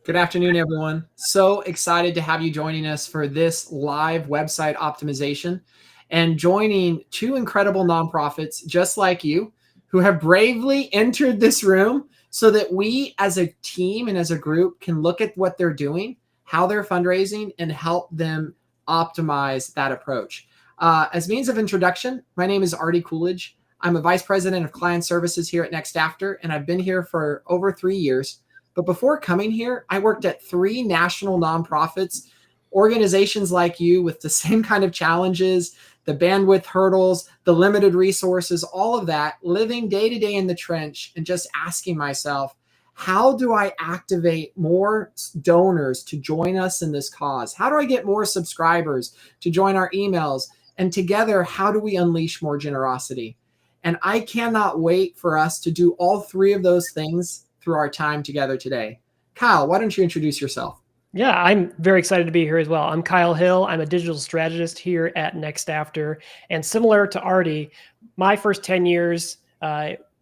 Good afternoon, everyone. So excited to have you joining us for this live website optimization and joining two incredible nonprofits just like you who have bravely entered this room so that we as a team and as a group can look at what they're doing, how they're fundraising, and help them optimize that approach. As means of introduction, my name is Ardee Coolidge. I'm a vice president of client services here at NextAfter, and I've been here for over 3 years. But before coming here, I worked at 3 national nonprofits, organizations like you with the same kind of challenges, the bandwidth hurdles, the limited resources, all of that, living day to day in the trench and just asking myself, how do I activate more donors to join us in this cause? How do I get more subscribers to join our emails? And together, how do we unleash more generosity? And I cannot wait for us to do all 3 of those things through our time together today. Kyle, why don't you introduce yourself? Yeah, I'm very excited to be here as well. I'm Kyle Hill. I'm a digital strategist here at NextAfter. And similar to Ardee, my first 10 years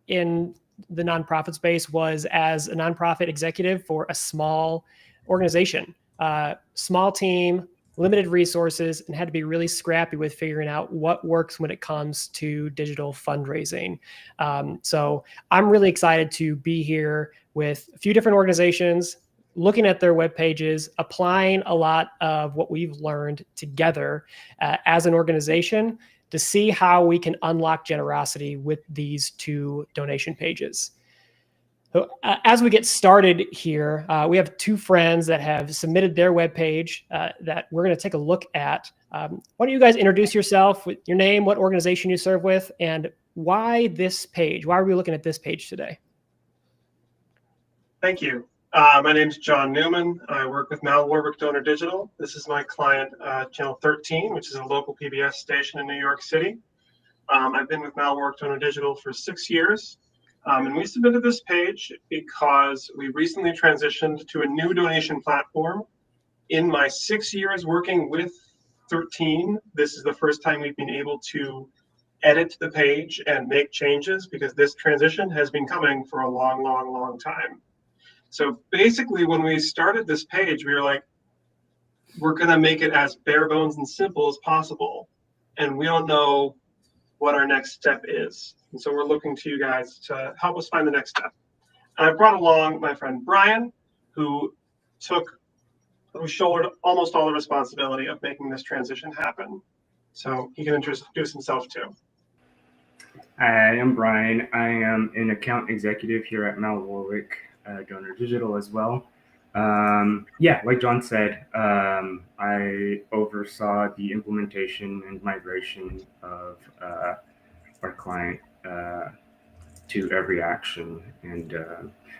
in the nonprofit space was as a nonprofit executive for a small organization, small team, limited resources, and had to be really scrappy with figuring out what works when it comes to digital fundraising. So I'm really excited to be here with a few different organizations, looking at their web pages, applying a lot of what we've learned together as an organization to see how we can unlock generosity with these 2 donation pages. So as we get started here, we have 2 friends that have submitted their webpage that we're going to take a look at. Why don't you guys introduce yourself with your name, what organization you serve with, and why this page? Why are we looking at this page today? Thank you. My name is John Newman. I work with Mal Warwick Donor Digital. This is my client, Channel 13, which is a local PBS station in New York City. I've been with Mal Warwick Donor Digital for 6 years. And we submitted this page because we recently transitioned to a new donation platform. In my 6 years working with 13, this is the first time we've been able to edit the page and make changes because this transition has been coming for a long, long, long time. So basically, when we started this page, we were like, we're going to make it as bare bones and simple as possible. And we don't know what our next step is. And so we're looking to you guys to help us find the next step. And I brought along my friend Brian, who shouldered almost all the responsibility of making this transition happen. So he can introduce himself too. Hi, I'm Brian. I am an account executive here at Mal Warwick Donor Digital as well. Like John said, I oversaw the implementation and migration of our client to Every Action. And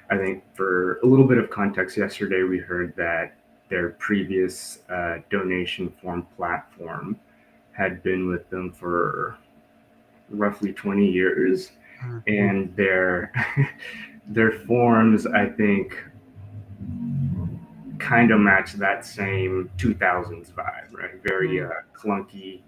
I think for a little bit of context, yesterday we heard that their previous donation form platform had been with them for roughly 20 years. And their forms, I think, kind of match that same 2000s vibe, right? Very clunky.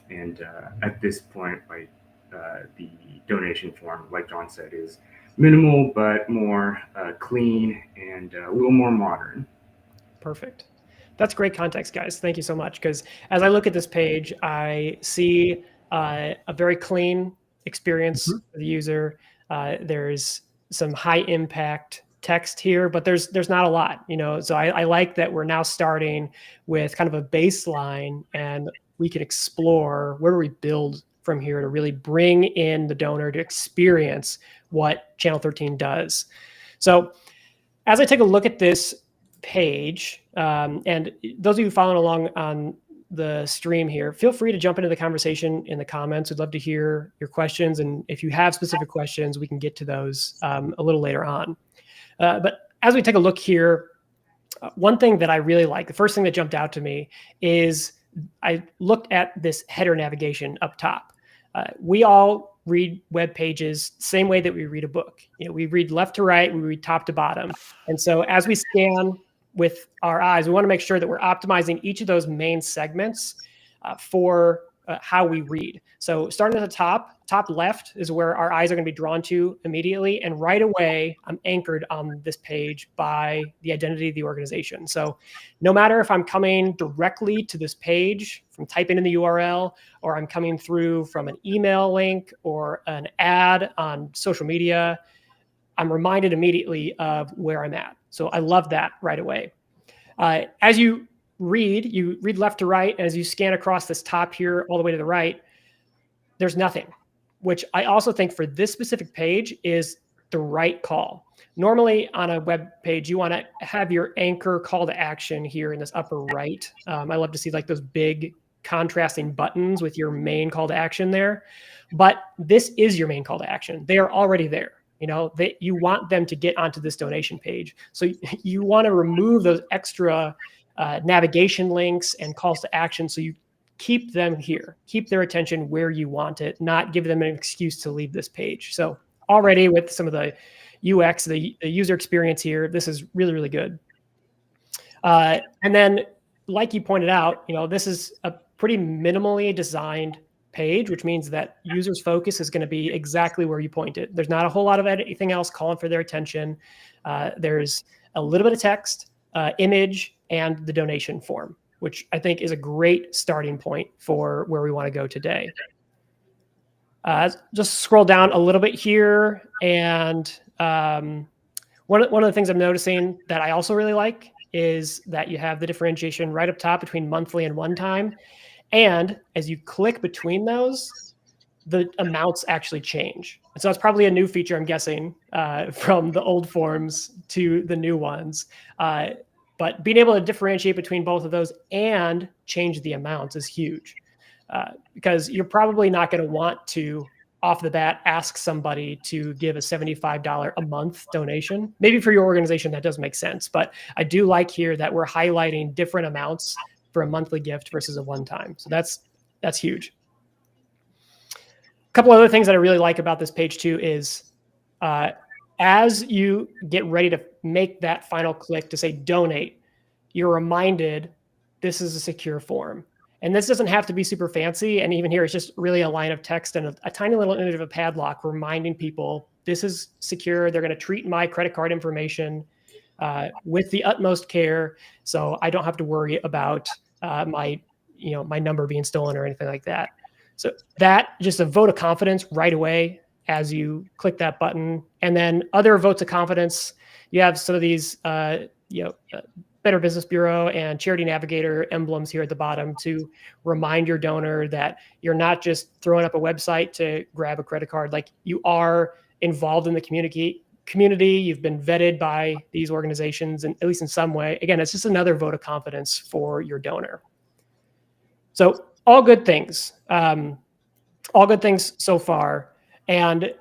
And at this point, like the donation form, like John said, is minimal, but more clean and a little more modern. Perfect. That's great context, guys. Thank you so much. Because as I look at this page, I see a very clean experience for the user. There's some high impact text here, but there's not a lot, so I like that we're now starting with kind of a baseline and we can explore where do we build from here to really bring in the donor to experience what Channel 13 does. So as I take a look at this page, and those of you following along on the stream here, feel free to jump into the conversation in the comments. We'd love to hear your questions. And if you have specific questions, we can get to those a little later on. But as we take a look here, one thing that I really like, the first thing that jumped out to me is I looked at this header navigation up top. We all read web pages same way that we read a book. We read left to right, we read top to bottom. And so as we scan with our eyes, we want to make sure that we're optimizing each of those main segments for how we read. So starting at the top left is where our eyes are going to be drawn to immediately. And right away, I'm anchored on this page by the identity of the organization. So no matter if I'm coming directly to this page from typing in the URL, or I'm coming through from an email link or an ad on social media, I'm reminded immediately of where I'm at. So I love that right away. As you read left to right. As you scan across this top here all the way to the right, there's nothing, which I also think for this specific page is the right call. Normally on a web page, you want to have your anchor call to action here in this upper right. I love to see like those big contrasting buttons with your main call to action there. But this is your main call to action. They are already there. You want them to get onto this donation page. So you want to remove those extra navigation links and calls to action. So you keep them here, keep their attention where you want it, not give them an excuse to leave this page. So already with some of the UX, the user experience here, this is really, really good. And then like you pointed out, this is a pretty minimally designed page, which means that users' focus is going to be exactly where you point it. There's not a whole lot of anything else calling for their attention. There's a little bit of text, image, and the donation form, which I think is a great starting point for where we want to go today. Just scroll down a little bit here. And one of the things I'm noticing that I also really like is that you have the differentiation right up top between monthly and one time. And as you click between those, the amounts actually change. And so it's probably a new feature, I'm guessing, from the old forms to the new ones. But being able to differentiate between both of those and change the amounts is huge, because you're probably not going to want to, off the bat, ask somebody to give a $75 a month donation. Maybe for your organization, that does make sense. But I do like here that we're highlighting different amounts for a monthly gift versus a one-time. So that's huge. A couple other things that I really like about this page too is as you get ready to make that final click to say donate, you're reminded this is a secure form. And this doesn't have to be super fancy. And even here, it's just really a line of text and a tiny little image of a padlock reminding people this is secure. They're going to treat my credit card information with the utmost care. So I don't have to worry about my number being stolen or anything like that. So that just a vote of confidence right away as you click that button. And then other votes of confidence, you have some of these, Better Business Bureau and Charity Navigator emblems here at the bottom to remind your donor that you're not just throwing up a website to grab a credit card. Like, you are involved in the community. You've been vetted by these organizations, and at least in some way. Again, it's just another vote of confidence for your donor. So all good things. All good things so far. And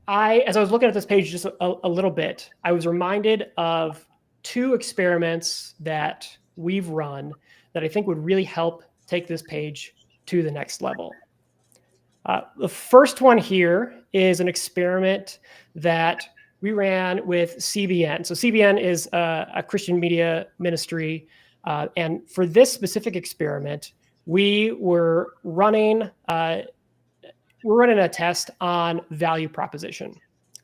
as I was looking at this page just a little bit, I was reminded of two experiments that we've run that I think would really help take this page to the next level. The first one here is an experiment that we ran with CBN. So CBN is a Christian media ministry. And for this specific experiment, we were running a test on value proposition.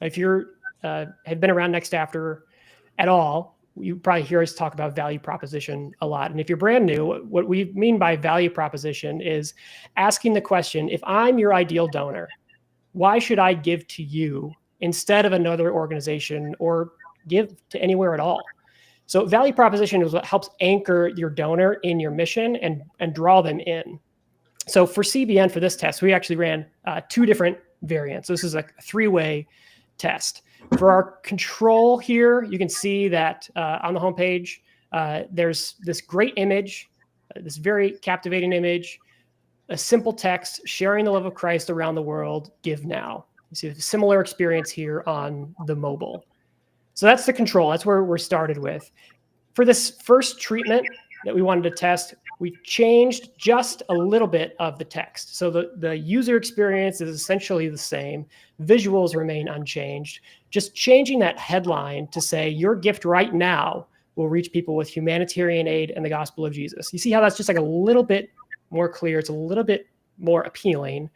If you had been around NextAfter at all, you probably hear us talk about value proposition a lot. And if you're brand new, what we mean by value proposition is asking the question, if I'm your ideal donor, why should I give to you instead of another organization or give to anywhere at all? So value proposition is what helps anchor your donor in your mission and draw them in. So for CBN, for this test, we actually ran two different variants. This is a three-way test. For our control here, you can see that on the homepage, there's this great image, this very captivating image, a simple text, sharing the love of Christ around the world, give now. You see a similar experience here on the mobile. So that's the control. That's where we're started with. For this first treatment that we wanted to test, we changed just a little bit of the text. So the user experience is essentially the same. Visuals remain unchanged. Just changing that headline to say, your gift right now will reach people with humanitarian aid and the gospel of Jesus. You see how that's just like a little bit more clear. It's a little bit more appealing,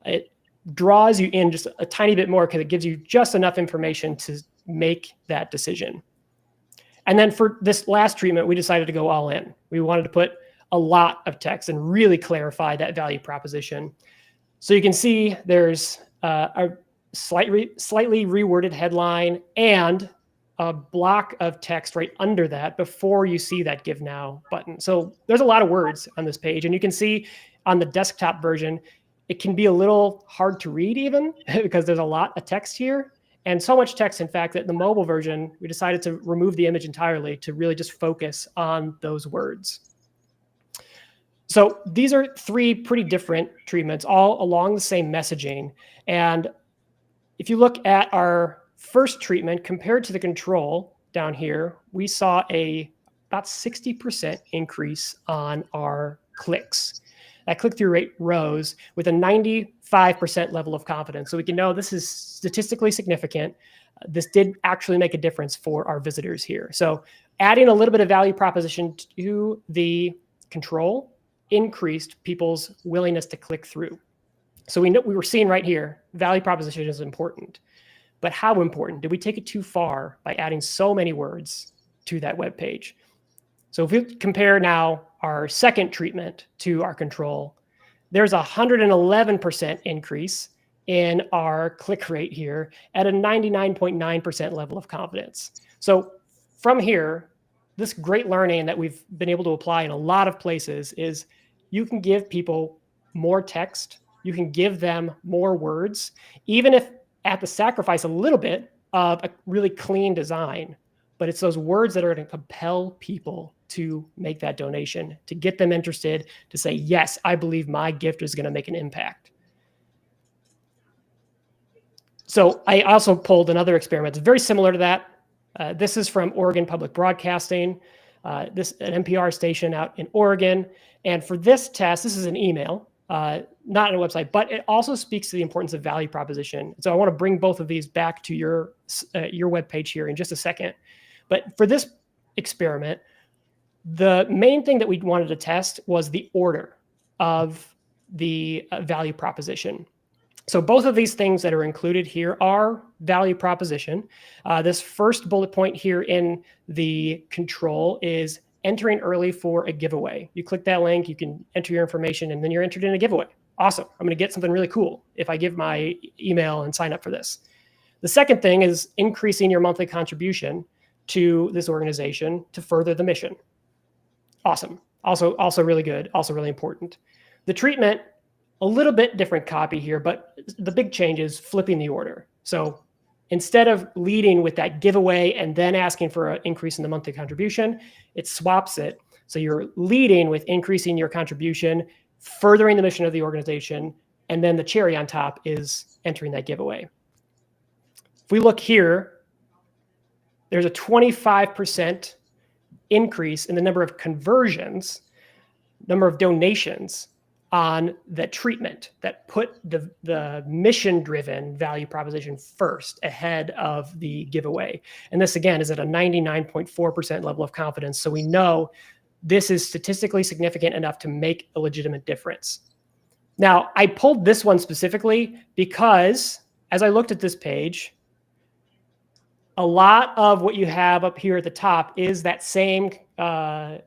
it draws you in just a tiny bit more because it gives you just enough information to make that decision. And then for this last treatment, we decided to go all in. We wanted to put a lot of text and really clarify that value proposition. So you can see there's a slightly reworded headline and a block of text right under that before you see that Give Now button. So there's a lot of words on this page, and you can see on the desktop version, it can be a little hard to read even because there's a lot of text here, and so much text, in fact, that in the mobile version, we decided to remove the image entirely to really just focus on those words. So these are three pretty different treatments, all along the same messaging. And if you look at our first treatment compared to the control down here, we saw about 60% increase on our clicks. That click-through rate rose with a 95% level of confidence. So we can know this is statistically significant. This did actually make a difference for our visitors here. So adding a little bit of value proposition to the control increased people's willingness to click through. So we were seeing right here, value proposition is important. But how important? Did we take it too far by adding so many words to that web page? So if we compare now our second treatment to our control, there's a 111% increase in our click rate here at a 99.9% level of confidence. So from here, this great learning that we've been able to apply in a lot of places is you can give people more text, you can give them more words, even if at the sacrifice a little bit of a really clean design, but it's those words that are going to compel people to make that donation, to get them interested, to say, yes, I believe my gift is going to make an impact. So I also pulled another experiment that's very similar to that. This is from Oregon Public Broadcasting, this an NPR station out in Oregon. And for this test, this is an email, not on a website, but it also speaks to the importance of value proposition. So I want to bring both of these back to your webpage here in just a second. But for this experiment, the main thing that we wanted to test was the order of the value proposition. So both of these things that are included here are value proposition. This first bullet point here in the control is entering early for a giveaway. You click that link, you can enter your information, and then you're entered in a giveaway. Awesome. I'm going to get something really cool if I give my email and sign up for this. The second thing is increasing your monthly contribution to this organization to further the mission. Awesome. Also really good. Also really important. The treatment, a little bit different copy here, but the big change is flipping the order. So instead of leading with that giveaway and then asking for an increase in the monthly contribution, it swaps it. So you're leading with increasing your contribution, furthering the mission of the organization, and then the cherry on top is entering that giveaway. If we look here, there's a 25% increase in the number of conversions, number of donations on that treatment that put the mission-driven value proposition first ahead of the giveaway. And this, again, is at a 99.4% level of confidence. So we know this is statistically significant enough to make a legitimate difference. Now, I pulled this one specifically because as I looked at this page, a lot of what you have up here at the top is that same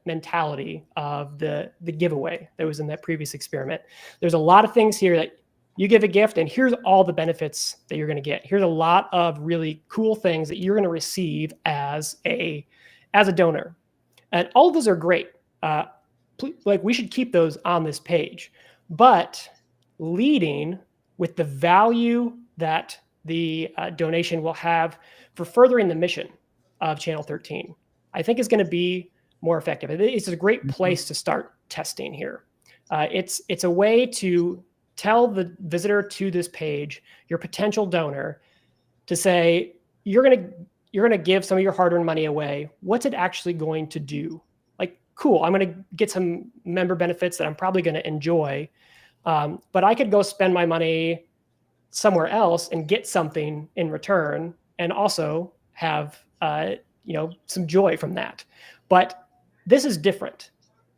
mentality of the giveaway that was in that previous experiment. There's a lot of things here that you give a gift and here's all the benefits that you're going to get. Here's a lot of really cool things that you're going to receive as a donor. And all of those are great. Like we should keep those on this page, but leading with the value that the donation will have for furthering the mission of Channel 13, I think is going to be more effective. It's a great place to start testing here. It's a way to tell the visitor to this page, your potential donor, to say, you're going to give some of your hard-earned money away. What's it actually going to do? Like, cool, I'm going to get some member benefits that I'm probably going to enjoy, but I could go spend my money somewhere else and get something in return and also have some joy from that. But this is different.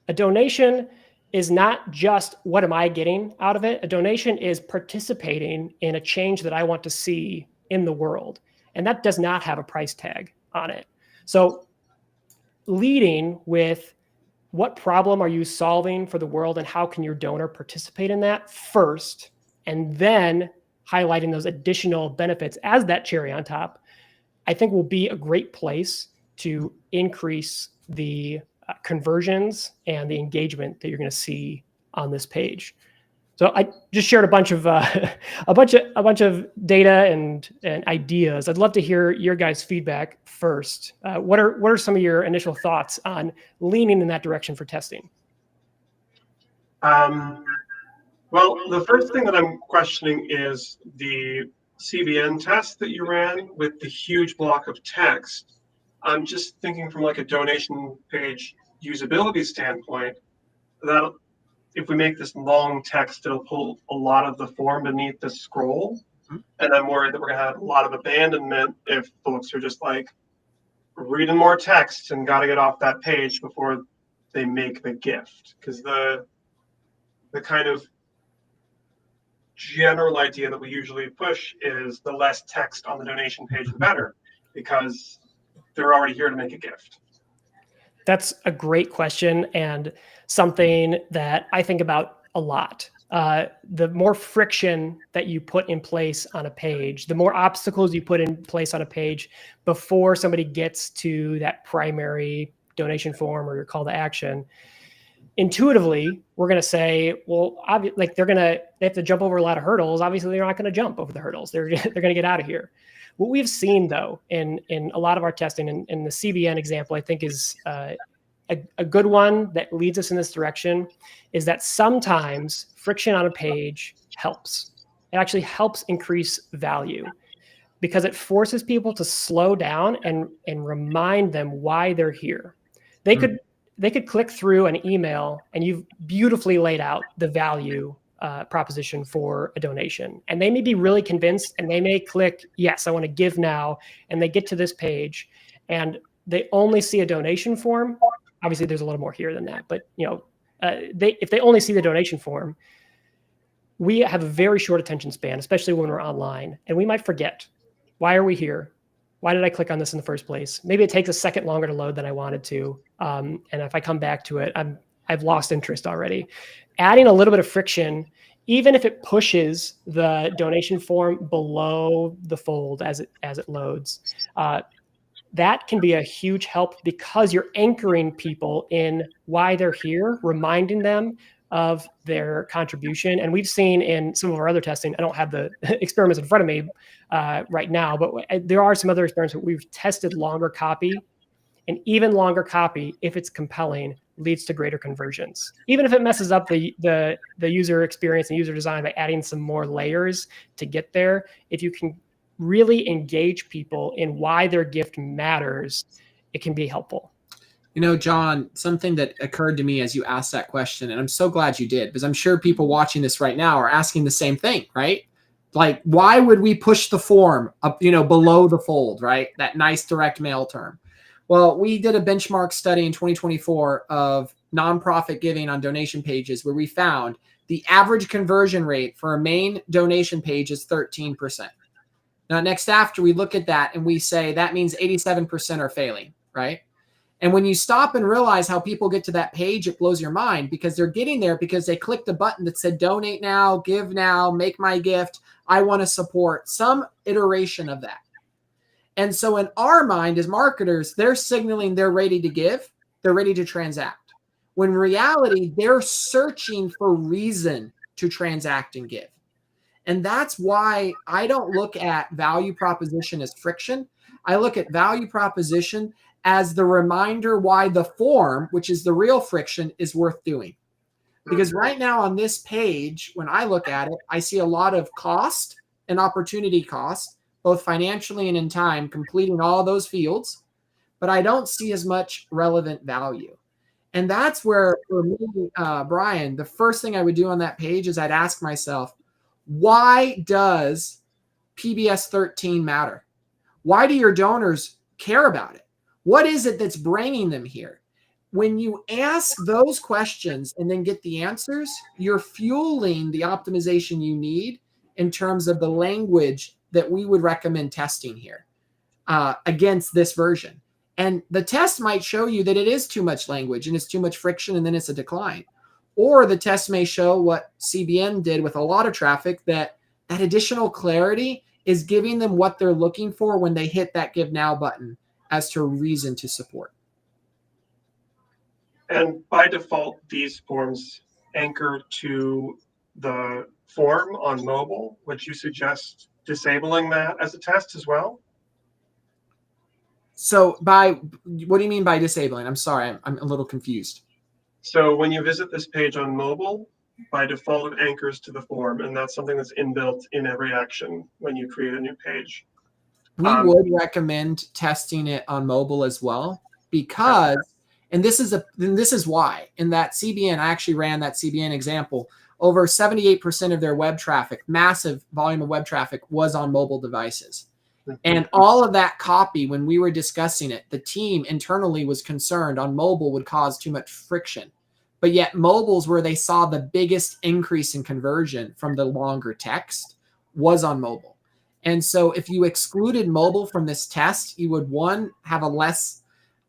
A donation is not just what am I getting out of it? A donation is participating in a change that I want to see in the world. And that does not have a price tag on it. So leading with what problem are you solving for the world and how can your donor participate in that first, and then highlighting those additional benefits as that cherry on top, I think will be a great place to increase the conversions and the engagement that you're going to see on this page. So I just shared a bunch of data and ideas. I'd love to hear your guys' feedback first. What are some of your initial thoughts on leaning in that direction for testing? Well, the first thing that I'm questioning is the CBN test that you ran with the huge block of text. I'm just thinking from like a donation page usability standpoint that if we make this long text, it'll pull a lot of the form beneath the scroll. And I'm worried that we're going to have a lot of abandonment if folks are just like reading more text and got to get off that page before they make the gift. Because the kind of general idea that we usually push is the less text on the donation page, the better, because they're already here to make a gift. That's a great question and something that I think about a lot. The more friction that you put in place on a page, the more obstacles you put in place on a page before somebody gets to that primary donation form or your call to action, intuitively, we're going to say, well, like they have to jump over a lot of hurdles. Obviously, they're not going to jump over the hurdles. They're going to get out of here. What we've seen, though, in a lot of our testing, and the CBN example, I think, is a good one that leads us in this direction, is that sometimes friction on a page helps. It actually helps increase value because it forces people to slow down and remind them why they're here. They could click through an email and you've beautifully laid out the value proposition for a donation. And they may be really convinced and they may click, yes, I want to give now. And they get to this page and they only see a donation form. Obviously there's a little more here than that, but if they only see the donation form, we have a very short attention span, especially when we're online, and we might forget, why are we here? Why did I click on this in the first place? Maybe it takes a second longer to load than I wanted to. And if I come back to it, I've lost interest already. Adding a little bit of friction, even if it pushes the donation form below the fold as it loads, that can be a huge help because you're anchoring people in why they're here, reminding them of their contribution. And we've seen in some of our other testing, I don't have the experiments in front of me right now, but there are some other experiments where we've tested longer copy, and even longer copy, if it's compelling, leads to greater conversions. Even if it messes up the user experience and user design by adding some more layers to get there, if you can really engage people in why their gift matters, it can be helpful. You know, John, something that occurred to me as you asked that question, and I'm so glad you did, because I'm sure people watching this right now are asking the same thing, right? Like, why would we push the form up, below the fold, right? That nice direct mail term. Well, we did a benchmark study in 2024 of nonprofit giving on donation pages where we found the average conversion rate for a main donation page is 13%. Now, NextAfter, we look at that and we say that means 87% are failing, right? And when you stop and realize how people get to that page, it blows your mind because they're getting there because they clicked the button that said donate now, give now, make my gift. I want to support some iteration of that. And so in our mind as marketers, they're signaling they're ready to give, they're ready to transact. When in reality, they're searching for reason to transact and give. And that's why I don't look at value proposition as friction. I look at value proposition as the reminder why the form, which is the real friction, is worth doing. Because right now on this page, when I look at it, I see a lot of cost and opportunity cost, both financially and in time, completing all those fields, but I don't see as much relevant value. And that's where, for me, Brian, the first thing I would do on that page is I'd ask myself, why does PBS 13 matter? Why do your donors care about it? What is it that's bringing them here? when you ask those questions and then get the answers, you're fueling the optimization you need in terms of the language that we would recommend testing here against this version. And the test might show you that it is too much language and it's too much friction, and then it's a decline. Or the test may show what CBN did with a lot of traffic, that additional clarity is giving them what they're looking for when they hit that Give Now button as to reason to support. And by default, these forms anchor to the form on mobile. Would you suggest disabling that as a test as well? So what do you mean by disabling? I'm sorry, I'm a little confused. So when you visit this page on mobile, by default, it anchors to the form, and that's something that's inbuilt in every action when you create a new page. We would recommend testing it on mobile as well, because, and this is why, in that CBN, I actually ran that CBN example, over 78% of their web traffic, massive volume of web traffic, was on mobile devices. And all of that copy, when we were discussing it, the team internally was concerned on mobile would cause too much friction. But yet mobiles where they saw the biggest increase in conversion from the longer text was on mobile. And so if you excluded mobile from this test, you would, one, have a less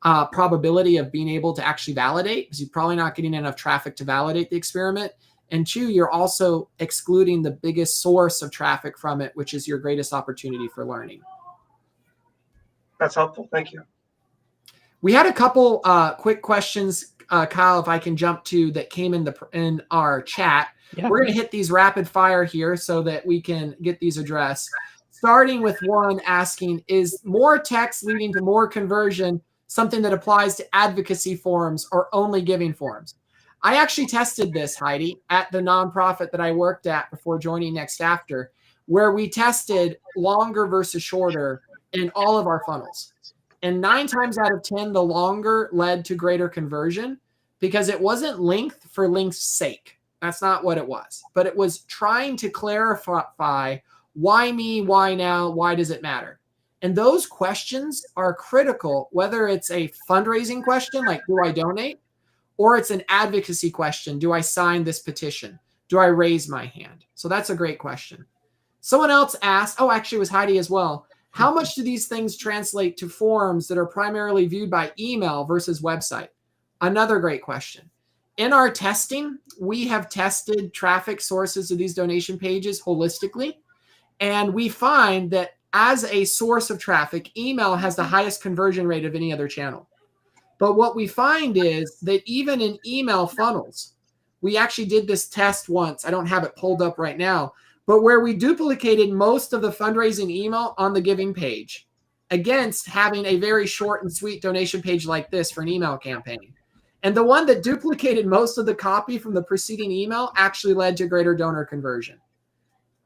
probability of being able to actually validate, because you're probably not getting enough traffic to validate the experiment. And two, you're also excluding the biggest source of traffic from it, which is your greatest opportunity for learning. That's helpful. Thank you. We had a couple quick questions, Kyle, if I can jump to, that came in our chat. Yeah. We're going to hit these rapid fire here so that we can get these addressed. Starting with one asking, is more text leading to more conversion something that applies to advocacy forums or only giving forums? I actually tested this, Heidi, at the nonprofit that I worked at before joining NextAfter, where we tested longer versus shorter in all of our funnels. And 9 times out of 10, the longer led to greater conversion, because it wasn't length for length's sake. That's not what it was. But it was trying to clarify, why me, why now, why does it matter? And those questions are critical, whether it's a fundraising question, like do I donate? Or it's an advocacy question. Do I sign this petition? Do I raise my hand? So that's a great question. Someone else asked, oh, actually it was Heidi as well. How much do these things translate to forums that are primarily viewed by email versus website? Another great question. In our testing, we have tested traffic sources of these donation pages holistically. And we find that as a source of traffic, email has the highest conversion rate of any other channel. But what we find is that even in email funnels, we actually did this test once. I don't have it pulled up right now, but where we duplicated most of the fundraising email on the giving page against having a very short and sweet donation page like this for an email campaign. And the one that duplicated most of the copy from the preceding email actually led to greater donor conversion.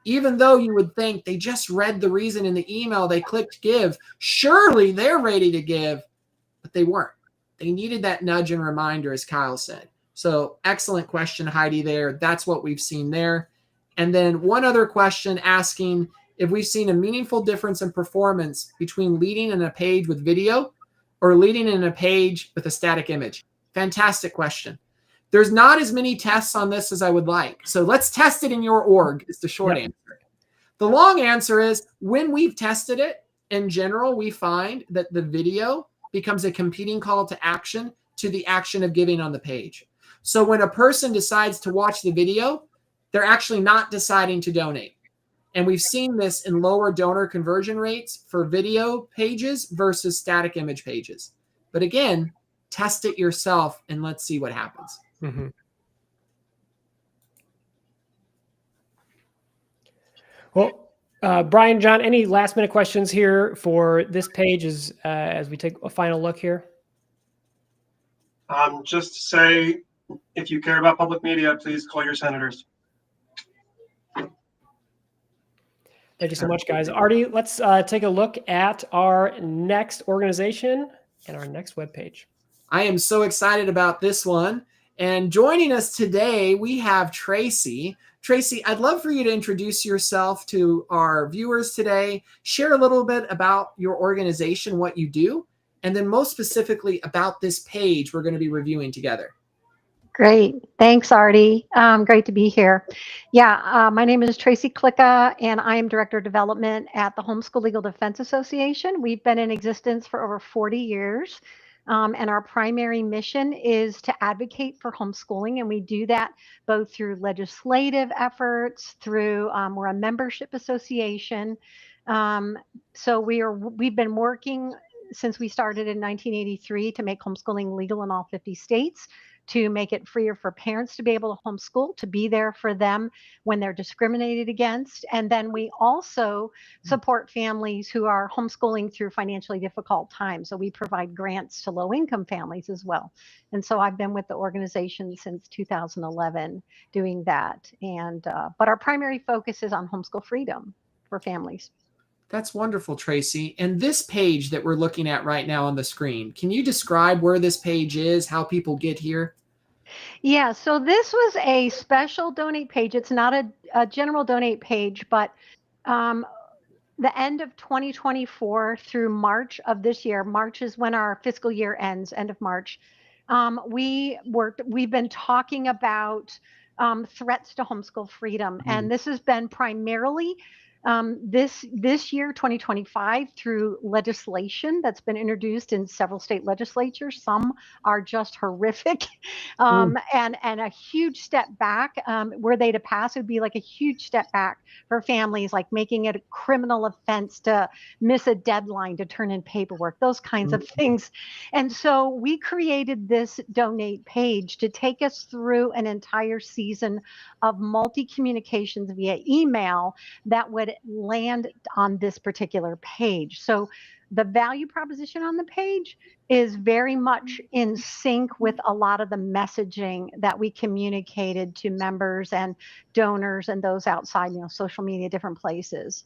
Even though you would think they just read the reason in the email, they clicked give, surely they're ready to give, but they weren't. They needed that nudge and reminder, as Kyle said. So excellent question, Heidi, there. That's what we've seen there. And then one other question asking if we've seen a meaningful difference in performance between leading in a page with video or leading in a page with a static image. Fantastic question. There's not as many tests on this as I would like. So let's test it in your org is the short answer. The long answer is when we've tested it, in general, we find that the video becomes a competing call to action to the action of giving on the page. So when a person decides to watch the video, they're actually not deciding to donate. And we've seen this in lower donor conversion rates for video pages versus static image pages. But again, test it yourself and let's see what happens. Mm-hmm. Well, Brian, John, any last minute questions here for this page as we take a final look here? Just to say, if you care about public media, please call your senators. Thank you so much, guys. Ardee, let's take a look at our next organization and our next webpage. I am so excited about this one. And joining us today, we have Tracy. Tracy, I'd love for you to introduce yourself to our viewers today, share a little bit about your organization, what you do, and then most specifically about this page we're going to be reviewing together. Great. Thanks, Ardee. Great to be here. Yeah, my name is Tracy Klicka, and I am Director of Development at the Homeschool Legal Defense Association. We've been in existence for over 40 years, and our primary mission is to advocate for homeschooling, and we do that both through legislative efforts, through we're a membership association. So we've been working since we started in 1983 to make homeschooling legal in all 50 states, to make it freer for parents to be able to homeschool, to be there for them when they're discriminated against. And then we also support families who are homeschooling through financially difficult times. So we provide grants to low-income families as well. And so I've been with the organization since 2011 doing that. And but our primary focus is on homeschool freedom for families. That's wonderful, Tracy. And this page that we're looking at right now on the screen, can you describe where this page is, how people get here? Yeah, so this was a special donate page. It's not a general donate page, but the end of 2024 through March of this year, March is when our fiscal year ends, end of March, we've been talking about threats to homeschool freedom. And this has been primarily this year, 2025, through legislation that's been introduced in several state legislatures. Some are just horrific, and a huge step back. Were they to pass, it would be like a huge step back for families, like making it a criminal offense to miss a deadline to turn in paperwork, those kinds of things. And so we created this donate page to take us through an entire season of multi-communications via email that would land on this particular page. So the value proposition on the page is very much in sync with a lot of the messaging that we communicated to members and donors and those outside, social media, different places.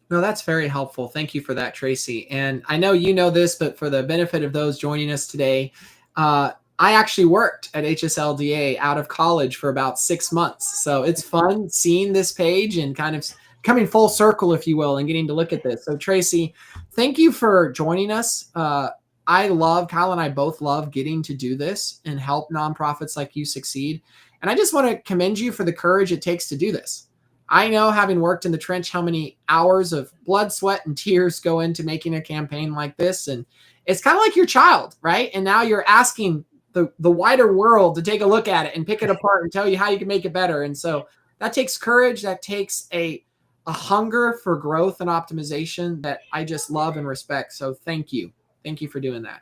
No, that's very helpful. Thank you for that, Tracy. And I know you know this, but for the benefit of those joining us today, I actually worked at HSLDA out of college for about 6 months. So it's fun seeing this page and kind of coming full circle, if you will, and getting to look at this. So Tracy, thank you for joining us. Kyle and I both love getting to do this and help nonprofits like you succeed. And I just want to commend you for the courage it takes to do this. I know, having worked in the trench, how many hours of blood, sweat, and tears go into making a campaign like this. And it's kind of like your child, right? And now you're asking the wider world to take a look at it and pick it apart and tell you how you can make it better. And so that takes courage. That takes a hunger for growth and optimization that I just love and respect. So thank you. Thank you for doing that.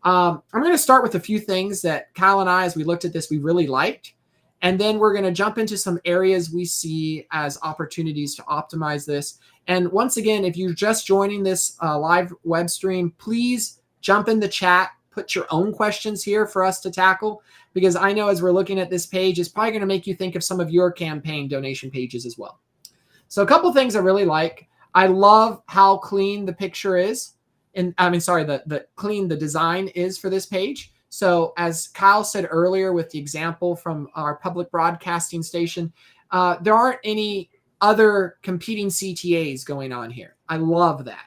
I'm going to start with a few things that Kyle and I, as we looked at this, we really liked. And then we're going to jump into some areas we see as opportunities to optimize this. And once again, if you're just joining this live web stream, please jump in the chat. Put your own questions here for us to tackle, because I know as we're looking at this page, it's probably going to make you think of some of your campaign donation pages as well. So a couple things I really like. I love how clean the picture is. And the clean the design is for this page. So as Kyle said earlier with the example from our public broadcasting station, there aren't any other competing CTAs going on here. I love that.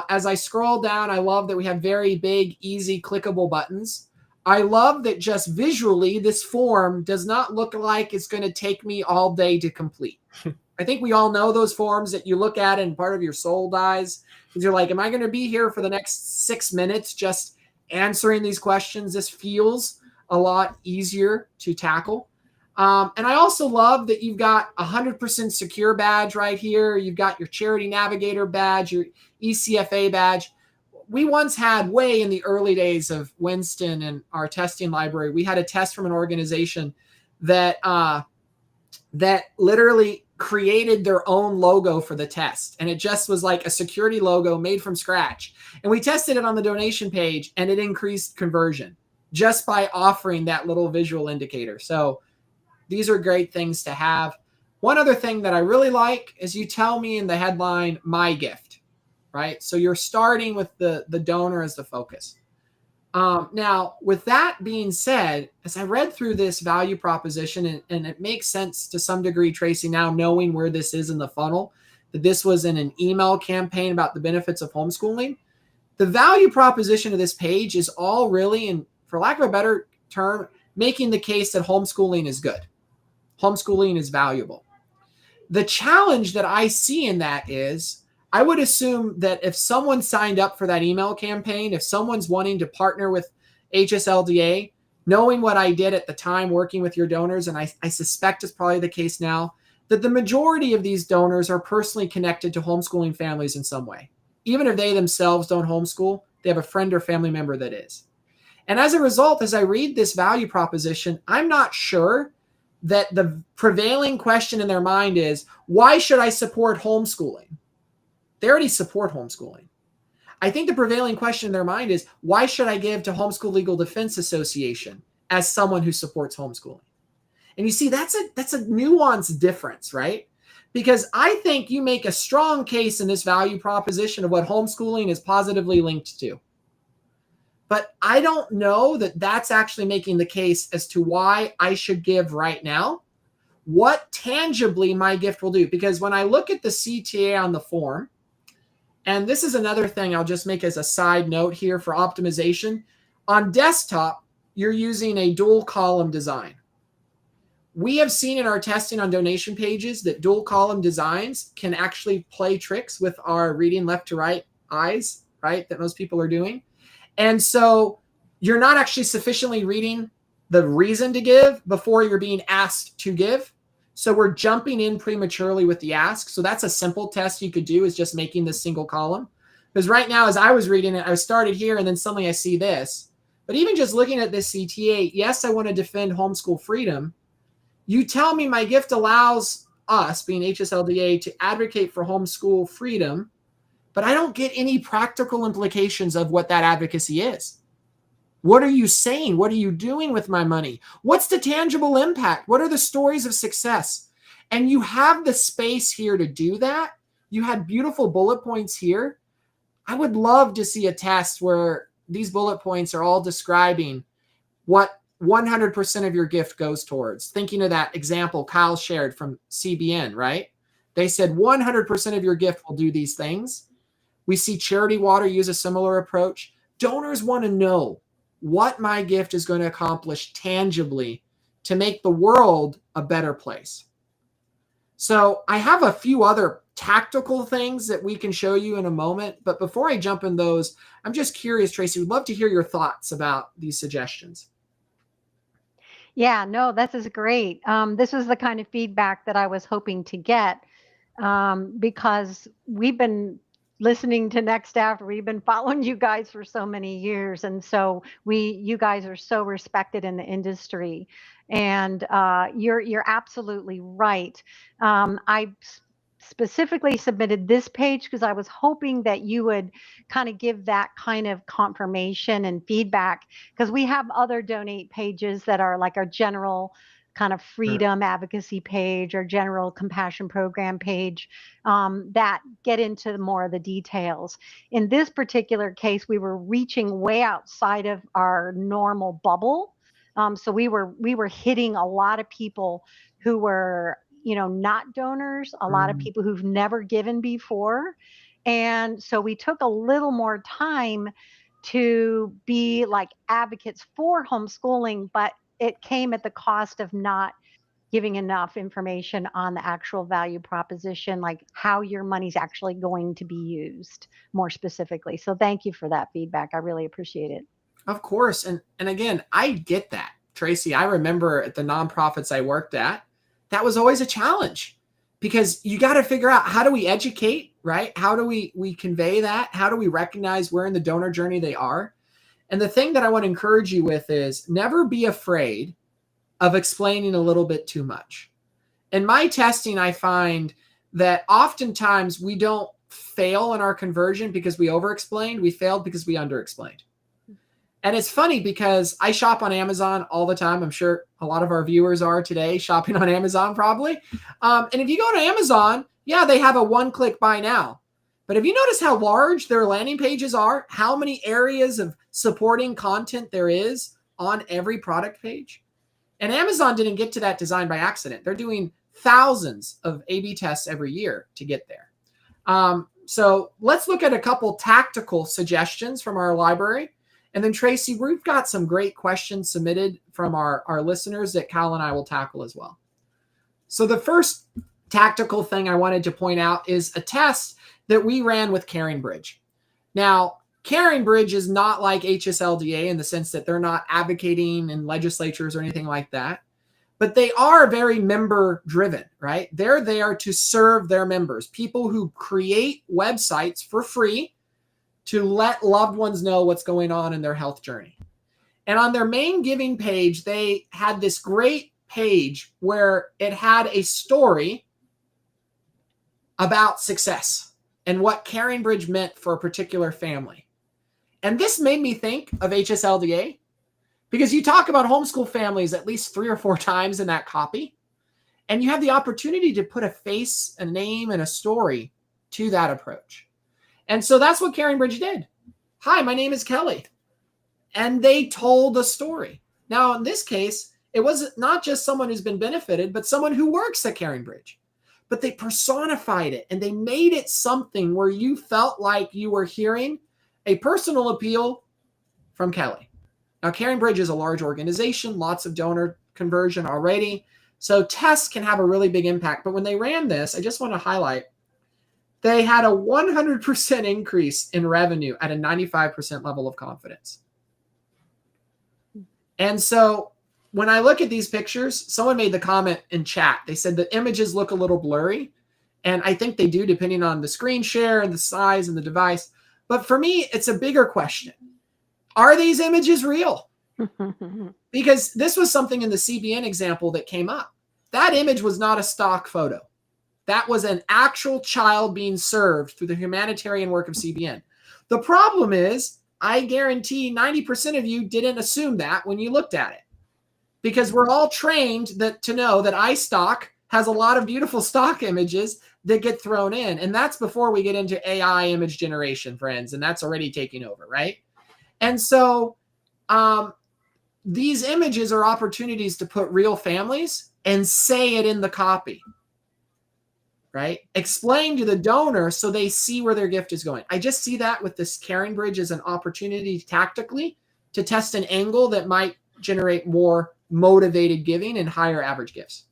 As I scroll down, I love that we have very big, easy, clickable buttons. I love that just visually, this form does not look like it's going to take me all day to complete. I think we all know those forms that you look at and part of your soul dies because you're like, am I going to be here for the next 6 minutes just answering these questions? This feels a lot easier to tackle. And I also love that you've got 100% secure badge right here. You've got your Charity Navigator badge, your ECFA badge. We once had, way in the early days of Winston and our testing library, we had a test from an organization that literally created their own logo for the test. And it just was like a security logo made from scratch. And we tested it on the donation page, and it increased conversion just by offering that little visual indicator. So these are great things to have. One other thing that I really like is you tell me in the headline, my gift, right? So you're starting with the donor as the focus. Now, with that being said, as I read through this value proposition, and it makes sense to some degree, Tracy, now knowing where this is in the funnel, that this was in an email campaign about the benefits of homeschooling. The value proposition of this page is all really, and for lack of a better term, making the case that homeschooling is good. Homeschooling is valuable. The challenge that I see in that is, I would assume that if someone signed up for that email campaign, if someone's wanting to partner with HSLDA, knowing what I did at the time working with your donors, and I suspect it's probably the case now, that the majority of these donors are personally connected to homeschooling families in some way. Even if they themselves don't homeschool, they have a friend or family member that is. And as a result, as I read this value proposition, I'm not sure that the prevailing question in their mind is, why should I support homeschooling? They already support homeschooling. I think the prevailing question in their mind is, why should I give to Homeschool Legal Defense Association as someone who supports homeschooling? And you see, that's a nuanced difference, right? Because I think you make a strong case in this value proposition of what homeschooling is positively linked to. But I don't know that that's actually making the case as to why I should give right now, what tangibly my gift will do. Because when I look at the CTA on the form, and this is another thing I'll just make as a side note here for optimization. On desktop, you're using a dual column design. We have seen in our testing on donation pages that dual column designs can actually play tricks with our reading left to right eyes, right, that most people are doing. And so you're not actually sufficiently reading the reason to give before you're being asked to give. So we're jumping in prematurely with the ask. So that's a simple test you could do, is just making this single column. Because right now, as I was reading it, I started here and then suddenly I see this. But even just looking at this CTA, yes, I want to defend homeschool freedom. You tell me my gift allows us, being HSLDA, to advocate for homeschool freedom, but I don't get any practical implications of what that advocacy is. What are you saying? What are you doing with my money? What's the tangible impact? What are the stories of success? And you have the space here to do that. You had beautiful bullet points here. I would love to see a test where these bullet points are all describing what 100% of your gift goes towards. Thinking of that example Kyle shared from CBN, right? They said 100% of your gift will do these things. We see Charity Water use a similar approach. Donors want to know what my gift is going to accomplish tangibly to make the world a better place. So I have a few other tactical things that we can show you in a moment. But before I jump in those, I'm just curious, Tracy, we'd love to hear your thoughts about these suggestions. Yeah, no, this is great. This is the kind of feedback that I was hoping to get, because we've been listening to NextAfter. We've been following you guys for so many years. And so you guys are so respected in the industry. And you're absolutely right. I specifically submitted this page because I was hoping that you would kind of give that kind of confirmation and feedback, because we have other donate pages that are like our general kind of freedom advocacy page or general compassion program page, that get into more of the details. In this particular case, we were reaching way outside of our normal bubble. So we were hitting a lot of people who were, not donors, a lot of people who've never given before. And so we took a little more time to be like advocates for homeschooling, but it came at the cost of not giving enough information on the actual value proposition, like how your money's actually going to be used more specifically. So thank you for that feedback. I really appreciate it. Of course. And again, I get that, Tracy. I remember at the nonprofits I worked at, that was always a challenge, because you got to figure out, how do we educate, right? How do we convey that? How do we recognize where in the donor journey they are? And the thing that I want to encourage you with is never be afraid of explaining a little bit too much. In my testing, I find that oftentimes we don't fail in our conversion because we over-explained. We failed because we under-explained. And it's funny because I shop on Amazon all the time. I'm sure a lot of our viewers are today shopping on Amazon probably. And if you go to Amazon, yeah, they have a one-click buy now. But have you noticed how large their landing pages are? How many areas of supporting content there is on every product page? And Amazon didn't get to that design by accident. They're doing thousands of A/B tests every year to get there. So let's look at a couple tactical suggestions from our library. And then Tracy, we've got some great questions submitted from our listeners that Cal and I will tackle as well. So the first tactical thing I wanted to point out is a test that we ran with CaringBridge. Now, CaringBridge is not like HSLDA in the sense that they're not advocating in legislatures or anything like that, but they are very member driven, right? They're there to serve their members, people who create websites for free to let loved ones know what's going on in their health journey. And on their main giving page, they had this great page where it had a story about success and what CaringBridge meant for a particular family. And this made me think of HSLDA because you talk about homeschool families at least 3 or 4 times in that copy. And you have the opportunity to put a face, a name, and a story to that approach. And so that's what CaringBridge did. Hi, my name is Kelly. And they told a story. Now, in this case, it was not just someone who's been benefited, but someone who works at CaringBridge. But they personified it and they made it something where you felt like you were hearing a personal appeal from Kelly. Now, CaringBridge is a large organization, lots of donor conversion already. So tests can have a really big impact. But when they ran this, I just want to highlight, they had a 100% increase in revenue at a 95% level of confidence. And so when I look at these pictures, someone made the comment in chat. They said the images look a little blurry. And I think they do, depending on the screen share and the size and the device. But for me, it's a bigger question. Are these images real? Because this was something in the CBN example that came up. That image was not a stock photo. That was an actual child being served through the humanitarian work of CBN. The problem is, I guarantee 90% of you didn't assume that when you looked at it. Because we're all trained to know that iStock has a lot of beautiful stock images that get thrown in. And that's before we get into AI image generation, friends. And that's already taking over, right? And so these images are opportunities to put real families and say it in the copy, right? Explain to the donor so they see where their gift is going. I just see that with this CaringBridge as an opportunity tactically to test an angle that might generate more motivated giving and higher average gifts.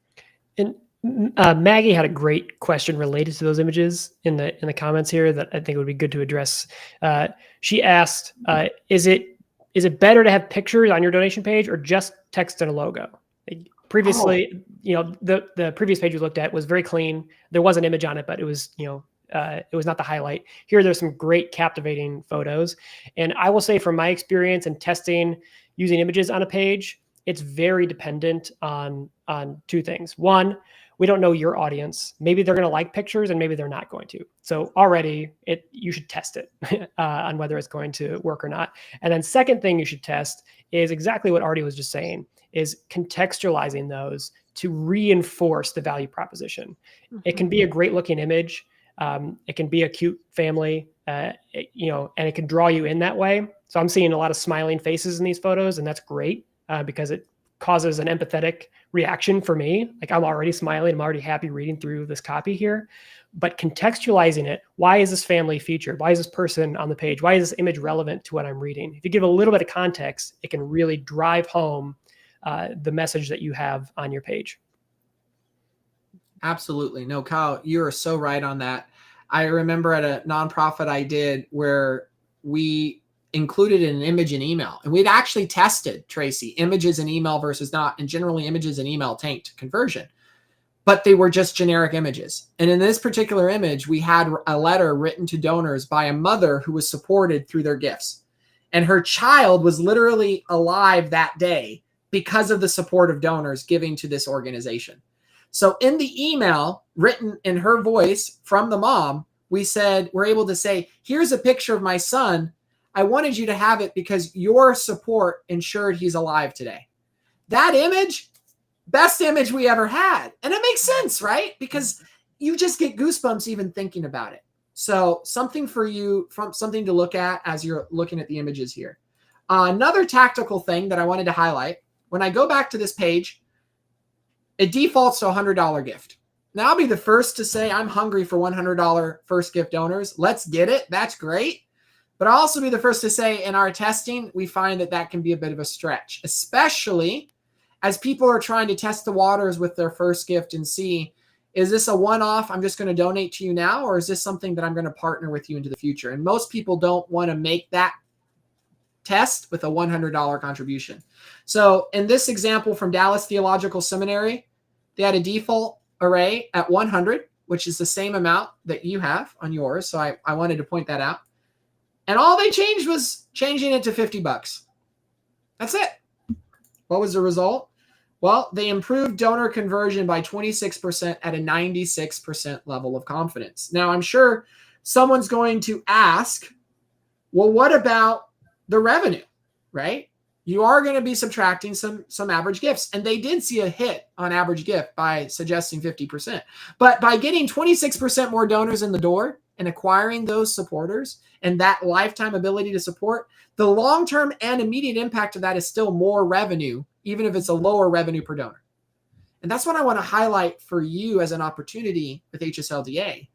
And Maggie had a great question related to those images in the comments here that I think would be good to address. She asked, is it better to have pictures on your donation page or just text and a logo? Previously, the previous page we looked at was very clean. There was an image on it, but it was, it was not the highlight. Here, there's some great captivating photos. And I will say from my experience in testing using images on a page, it's very dependent on 2 things. One, we don't know your audience. Maybe they're going to like pictures and maybe they're not going to. So already you should test it on whether it's going to work or not. And then second thing you should test is exactly what Ardee was just saying, is contextualizing those to reinforce the value proposition. Mm-hmm. It can be a great looking image. It can be a cute family, and it can draw you in that way. So I'm seeing a lot of smiling faces in these photos, and that's great because it causes an empathetic reaction for me. Like I'm already smiling. I'm already happy reading through this copy here, but contextualizing it. Why is this family featured? Why is this person on the page? Why is this image relevant to what I'm reading? If you give a little bit of context, it can really drive home the message that you have on your page. Absolutely. No, Kyle, you are so right on that. I remember at a nonprofit I did where we included an image in email, and we'd actually tested, Tracy, images in email versus not, and generally images in email tanked conversion, but they were just generic images. And in this particular image, we had a letter written to donors by a mother who was supported through their gifts. And her child was literally alive that day because of the support of donors giving to this organization. So in the email written in her voice from the mom, we're able to say, here's a picture of my son. I wanted you to have it because your support ensured he's alive today. That image, best image we ever had. And it makes sense, right? Because you just get goosebumps even thinking about it. So something for you, something to look at as you're looking at the images here. Another tactical thing that I wanted to highlight, when I go back to this page, it defaults to a $100 gift. Now I'll be the first to say I'm hungry for $100 first gift donors. Let's get it. That's great. But I'll also be the first to say in our testing, we find that that can be a bit of a stretch, especially as people are trying to test the waters with their first gift and see, is this a one-off, I'm just going to donate to you now, or is this something that I'm going to partner with you into the future? And most people don't want to make that test with a $100 contribution. So in this example from Dallas Theological Seminary, they had a default array at 100, which is the same amount that you have on yours. So I wanted to point that out. And all they changed was changing it to $50. That's it. What was the result? Well, they improved donor conversion by 26% at a 96% level of confidence. Now, I'm sure someone's going to ask, well, what about the revenue, right? You are going to be subtracting some average gifts. And they did see a hit on average gift by suggesting 50%. But by getting 26% more donors in the door and acquiring those supporters and that lifetime ability to support, the long-term and immediate impact of that is still more revenue, even if it's a lower revenue per donor. And that's what I want to highlight for you as an opportunity with HSLDA.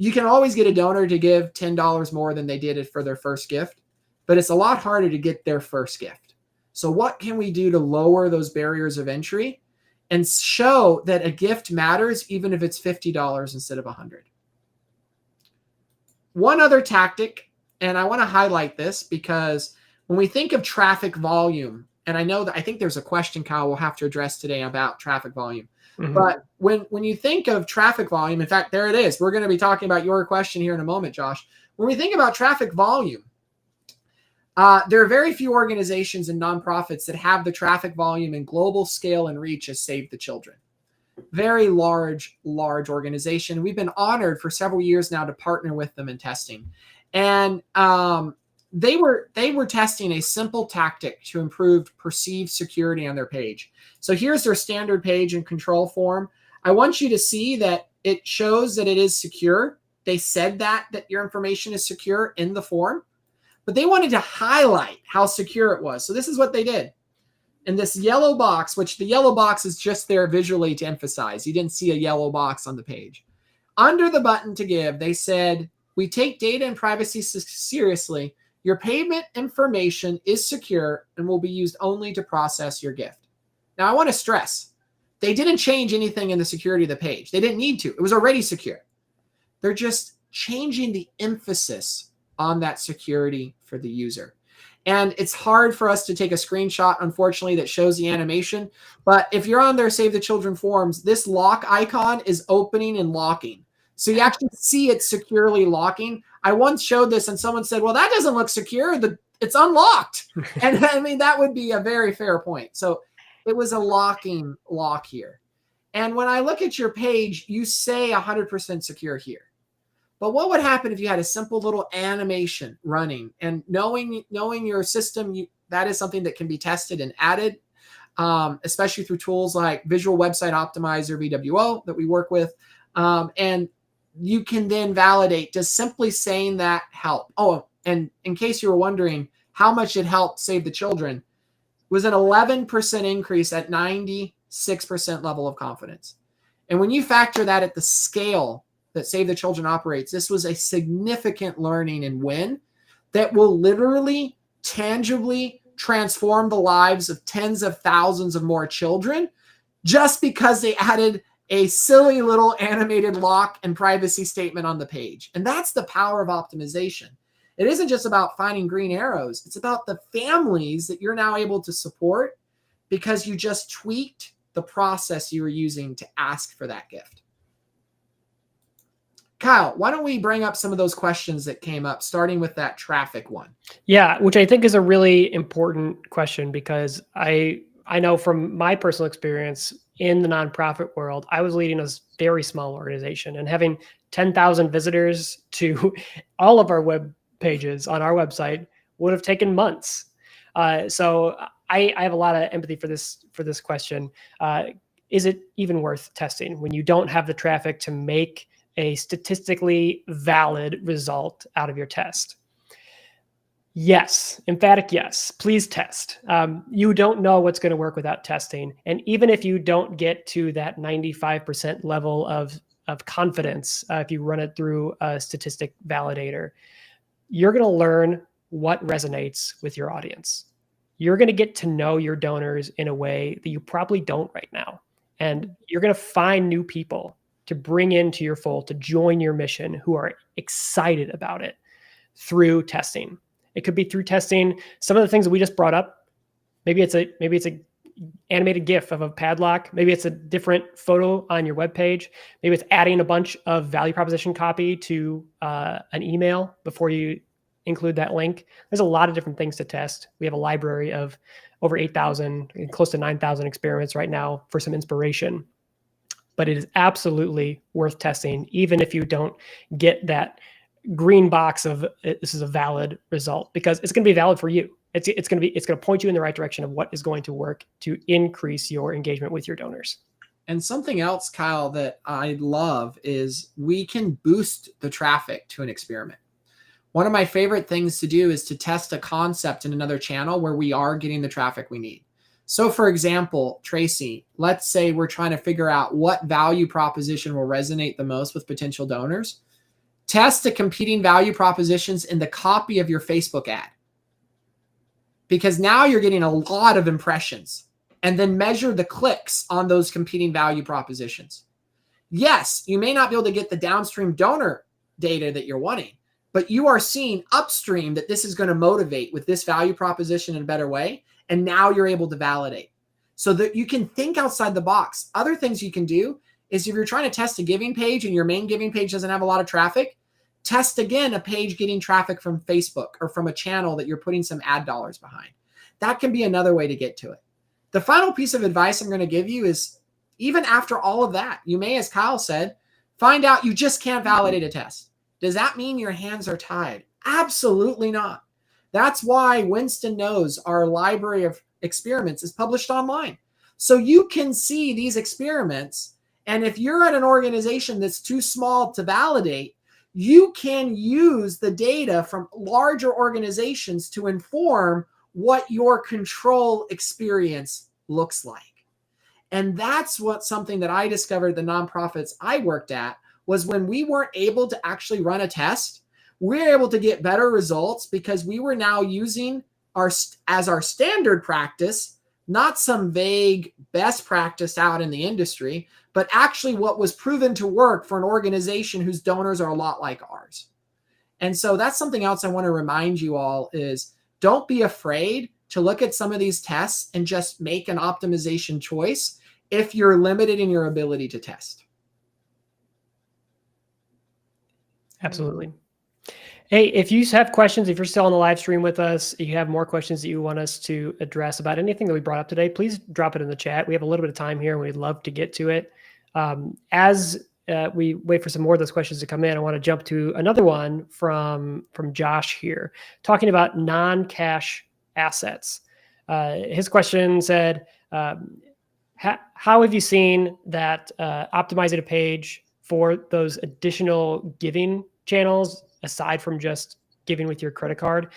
You can always get a donor to give $10 more than they did for their first gift, but it's a lot harder to get their first gift. So what can we do to lower those barriers of entry and show that a gift matters even if it's $50 instead of $100? One other tactic, and I want to highlight this because when we think of traffic volume, and I think there's a question, Kyle, we'll have to address today about traffic volume. Mm-hmm. But when you think of traffic volume, in fact, there it is. We're going to be talking about your question here in a moment, Josh. When we think about traffic volume, there are very few organizations and nonprofits that have the traffic volume and global scale and reach as Save the Children. Very large organization. We've been honored for several years now to partner with them in testing. And they were testing a simple tactic to improve perceived security on their page. So here's their standard page and control form. I want you to see that it shows that it is secure. They said that your information is secure in the form, but they wanted to highlight how secure it was. So this is what they did. In this yellow box, which the yellow box is just there visually to emphasize. You didn't see a yellow box on the page. Under the button to give, they said, we take data and privacy seriously. Your payment information is secure and will be used only to process your gift. Now, I want to stress, they didn't change anything in the security of the page. They didn't need to. It was already secure. They're just changing the emphasis on that security for the user. And it's hard for us to take a screenshot, unfortunately, that shows the animation. But if you're on their Save the Children forums, this lock icon is opening and locking. So you actually see it securely locking. I once showed this and someone said, well, that doesn't look secure. It's unlocked. And I mean, that would be a very fair point. So it was a locking lock here. And when I look at your page, you say 100% secure here. But what would happen if you had a simple little animation running and knowing your system, that is something that can be tested and added, especially through tools like Visual Website Optimizer, VWO, that we work with. And you can then validate, does simply saying that help? Oh, and in case you were wondering how much it helped Save the Children, was an 11% increase at 96% level of confidence. And when you factor that at the scale that Save the Children operates, this was a significant learning and win that will literally, tangibly transform the lives of tens of thousands of more children just because they added a silly little animated lock and privacy statement on the page. And that's the power of optimization. It isn't just about finding green arrows. It's about the families that you're now able to support because you just tweaked the process you were using to ask for that gift. Kyle, why don't we bring up some of those questions that came up, starting with that traffic one? Yeah, which I think is a really important question because I know from my personal experience in the nonprofit world, I was leading a very small organization and having 10,000 visitors to all of our web pages on our website would have taken months. So I have a lot of empathy for this question. Is it even worth testing when you don't have the traffic to make a statistically valid result out of your test? Yes, emphatic yes. Please test. You don't know what's going to work without testing. And even if you don't get to that 95% level of confidence, if you run it through a statistic validator, you're going to learn what resonates with your audience. You're going to get to know your donors in a way that you probably don't right now. And you're going to find new people to bring into your fold, to join your mission, who are excited about it through testing. It could be through testing some of the things that we just brought up. Maybe it's a animated GIF of a padlock. Maybe it's a different photo on your webpage. Maybe it's adding a bunch of value proposition copy to an email before you include that link. There's a lot of different things to test. We have a library of over 8,000, close to 9,000 experiments right now for some inspiration. But it is absolutely worth testing, even if you don't get that green box of this is a valid result, because it's going to be valid for you. It's going to point you in the right direction of what is going to work to increase your engagement with your donors. And something else, Kyle, that I love is we can boost the traffic to an experiment. One of my favorite things to do is to test a concept in another channel where we are getting the traffic we need. So for example, Tracy, let's say we're trying to figure out what value proposition will resonate the most with potential donors. Test the competing value propositions in the copy of your Facebook ad, because now you're getting a lot of impressions, and then measure the clicks on those competing value propositions. Yes, you may not be able to get the downstream donor data that you're wanting, but you are seeing upstream that this is going to motivate with this value proposition in a better way. And now you're able to validate so that you can think outside the box. Other things you can do is if you're trying to test a giving page and your main giving page doesn't have a lot of traffic, test again a page getting traffic from Facebook or from a channel that you're putting some ad dollars behind. That can be another way to get to it. The final piece of advice I'm going to give you is, even after all of that, you may, as Kyle said, find out you just can't validate a test. Does that mean your hands are tied? Absolutely not. That's why Winston Knows, our library of experiments, is published online. So you can see these experiments. And if you're at an organization that's too small to validate, you can use the data from larger organizations to inform what your control experience looks like. And that's something that I discovered the nonprofits I worked at was when we weren't able to actually run a test, we were able to get better results because we were now using as our standard practice, not some vague best practice out in the industry, but actually what was proven to work for an organization whose donors are a lot like ours. And so that's something else I want to remind you all is don't be afraid to look at some of these tests and just make an optimization choice if you're limited in your ability to test. Absolutely. Hey, if you have questions, if you're still on the live stream with us, you have more questions that you want us to address about anything that we brought up today, please drop it in the chat. We have a little bit of time here and we'd love to get to it. As we wait for some more of those questions to come in, I want to jump to another one from Josh here, talking about non-cash assets. His question said, how have you seen that optimizing a page for those additional giving channels, aside from just giving with your credit card,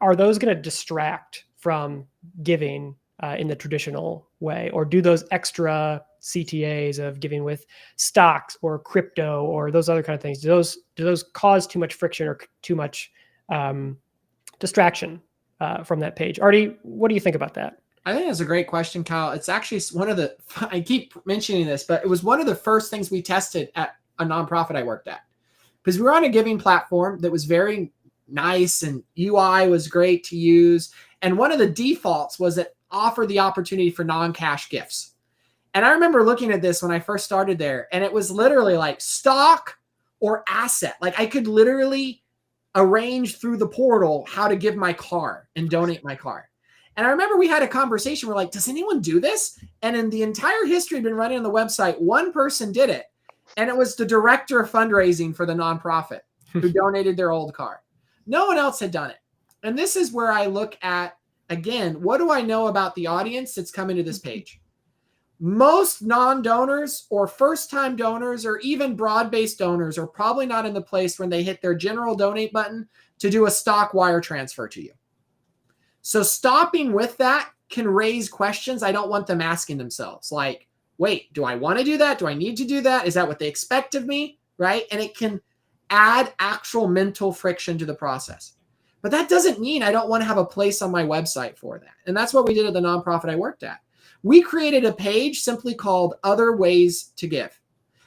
are those going to distract from giving in the traditional way? Or do those extra CTAs of giving with stocks or crypto or those other kind of things, do those cause too much friction or too much distraction from that page? Ardee, what do you think about that? I think that's a great question, Kyle. It's actually one of the, I keep mentioning this, but it was one of the first things we tested at a nonprofit I worked at. Because we were on a giving platform that was very nice and UI was great to use. And one of the defaults was it offered the opportunity for non-cash gifts. And I remember looking at this when I first started there, and it was literally like stock or asset. Like I could literally arrange through the portal how to give my car and donate my car. And I remember we had a conversation. We're like, does anyone do this? And in the entire history of been running on the website, one person did it. And it was the director of fundraising for the nonprofit who donated their old car. No one else had done it. And this is where I look at, again, what do I know about the audience that's coming to this page? Most non-donors or first-time donors or even broad-based donors are probably not in the place when they hit their general donate button to do a stock wire transfer to you. So stopping with that can raise questions I don't want them asking themselves. Like, wait, do I want to do that? Do I need to do that? Is that what they expect of me? Right? And it can add actual mental friction to the process. But that doesn't mean I don't want to have a place on my website for that. And that's what we did at the nonprofit I worked at. We created a page simply called Other Ways to Give.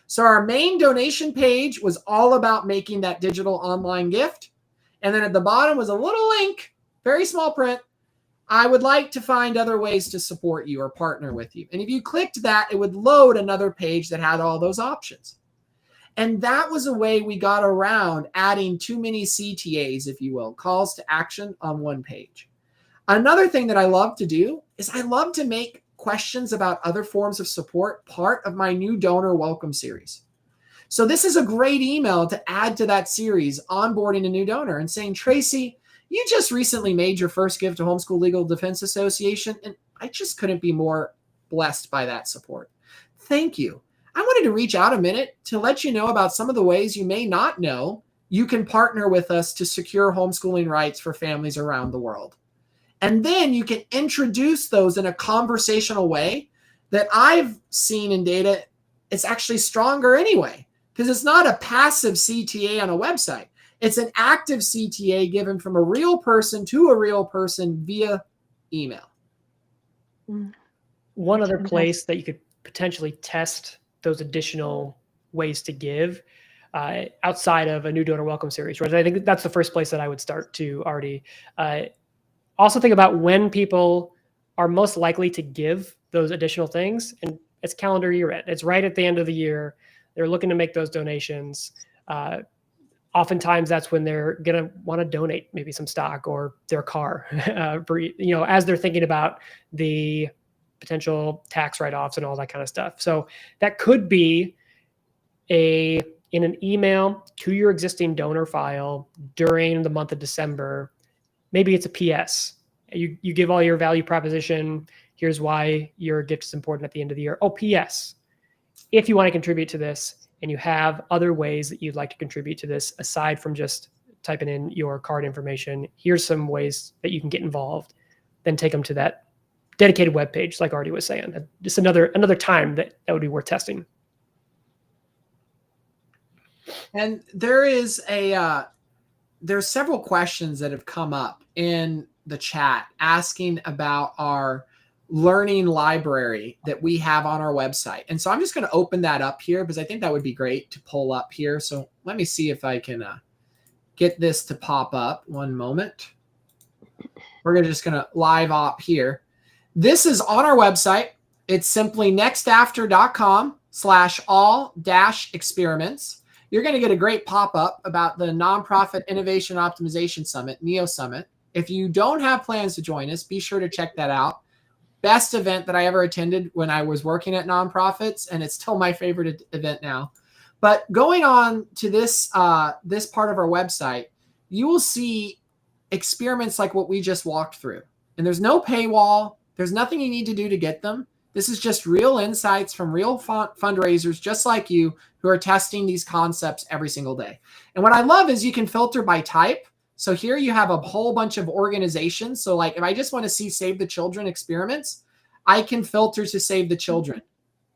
So our main donation page was all about making that digital online gift. And then at the bottom was a little link, very small print. I would like to find other ways to support you or partner with you. And if you clicked that, it would load another page that had all those options. And that was a way we got around adding too many CTAs, if you will, calls to action on one page. Another thing that I love to do is I love to make questions about other forms of support part of my new donor welcome series. So this is a great email to add to that series, onboarding a new donor and saying, Tracy, you just recently made your first gift to Homeschool Legal Defense Association, and I just couldn't be more blessed by that support. Thank you. I wanted to reach out a minute to let you know about some of the ways you may not know you can partner with us to secure homeschooling rights for families around the world. And then you can introduce those in a conversational way that I've seen in data. It's actually stronger anyway, because it's not a passive CTA on a website. It's an active CTA given from a real person to a real person via email. One other place that you could potentially test those additional ways to give outside of a new donor welcome series, right? I think that's the first place that I would start to, Ardee. Also think about when people are most likely to give those additional things, and it's calendar year end. It's right at the end of the year. They're looking to make those donations. Oftentimes that's when they're going to want to donate maybe some stock or their car, as they're thinking about the potential tax write-offs and all that kind of stuff. So that could be in an email to your existing donor file during the month of December. Maybe it's a PS. You give all your value proposition. Here's why your gift is important at the end of the year. Oh, PS. If you want to contribute to this and you have other ways that you'd like to contribute to this, aside from just typing in your card information, here's some ways that you can get involved. Then take them to that dedicated webpage, like Ardee was saying. Just another time that would be worth testing. And there's several questions that have come up in the chat asking about our learning library that we have on our website. And so I'm just going to open that up here because I think that would be great to pull up here. So let me see if I can get this to pop up. One moment. We're just going to live op here. This is on our website. It's simply nextafter.com/all-experiments. You're going to get a great pop-up about the Nonprofit Innovation Optimization Summit, NEO Summit. If you don't have plans to join us, be sure to check that out. Best event that I ever attended when I was working at nonprofits, and it's still my favorite event now. But going on to this this part of our website, you will see experiments like what we just walked through. And there's no paywall. There's nothing you need to do to get them. This is just real insights from real fundraisers just like you who are testing these concepts every single day. And what I love is you can filter by type. So here you have a whole bunch of organizations. So like if I just want to see Save the Children experiments, I can filter to Save the Children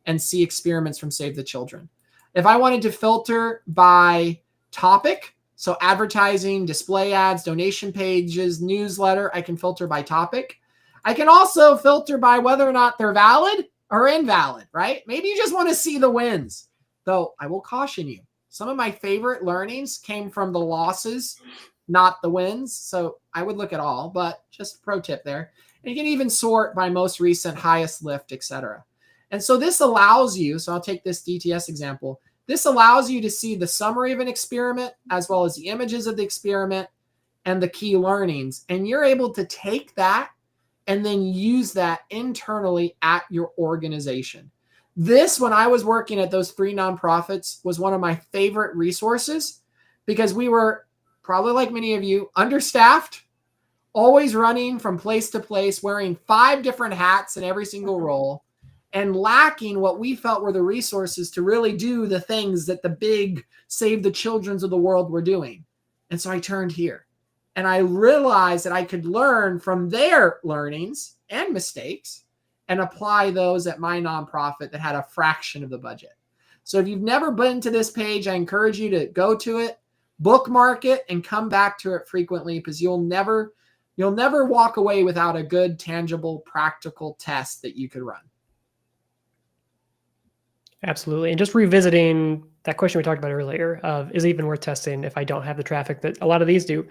and see experiments from Save the Children. If I wanted to filter by topic, so advertising, display ads, donation pages, newsletter, I can filter by topic. I can also filter by whether or not they're valid or invalid, right? Maybe you just want to see the wins. Though I will caution you, some of my favorite learnings came from the losses, not the wins. So I would look at all, but just a pro tip there. And you can even sort by most recent, highest lift, etc. And so this allows you, so I'll take this DTS example. This allows you to see the summary of an experiment as well as the images of the experiment and the key learnings. And you're able to take that and then use that internally at your organization. This, when I was working at those 3 nonprofits, was one of my favorite resources because we were, probably like many of you, understaffed, always running from place to place, wearing 5 different hats in every single role. and lacking what we felt were the resources to really do the things that the big Save the Childrens of the world were doing. And so I turned here and I realized that I could learn from their learnings and mistakes and apply those at my nonprofit that had a fraction of the budget. So if you've never been to this page, I encourage you to go to it, bookmark it, and come back to it frequently, because you'll never walk away without a good, tangible, practical test that you could run. Absolutely. And just revisiting that question we talked about earlier of, is it even worth testing if I don't have the traffic that a lot of these do?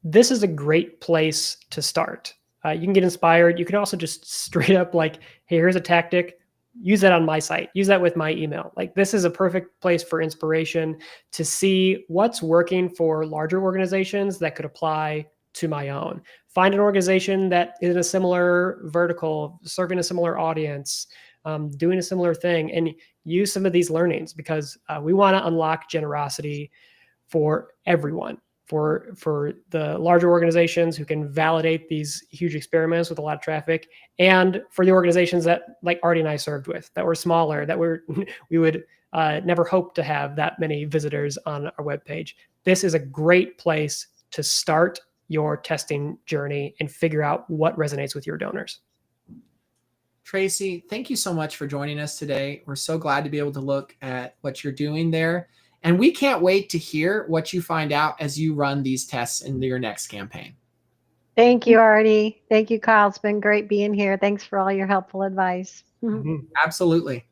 This is a great place to start. You can get inspired. You can also just straight up like, hey, here's a tactic. Use that on my site. Use that with my email. Like, this is a perfect place for inspiration to see what's working for larger organizations that could apply to my own. Find an organization that is in a similar vertical, serving a similar audience, doing a similar thing, and use some of these learnings, because we want to unlock generosity for everyone, for the larger organizations who can validate these huge experiments with a lot of traffic, and for the organizations that, like Ardee and I served with, that were smaller, that we would never hope to have that many visitors on our webpage. This is a great place to start your testing journey and figure out what resonates with your donors. Tracy, thank you so much for joining us today. We're so glad to be able to look at what you're doing there. And we can't wait to hear what you find out as you run these tests in your next campaign. Thank you, Ardee. Thank you, Kyle. It's been great being here. Thanks for all your helpful advice. Absolutely.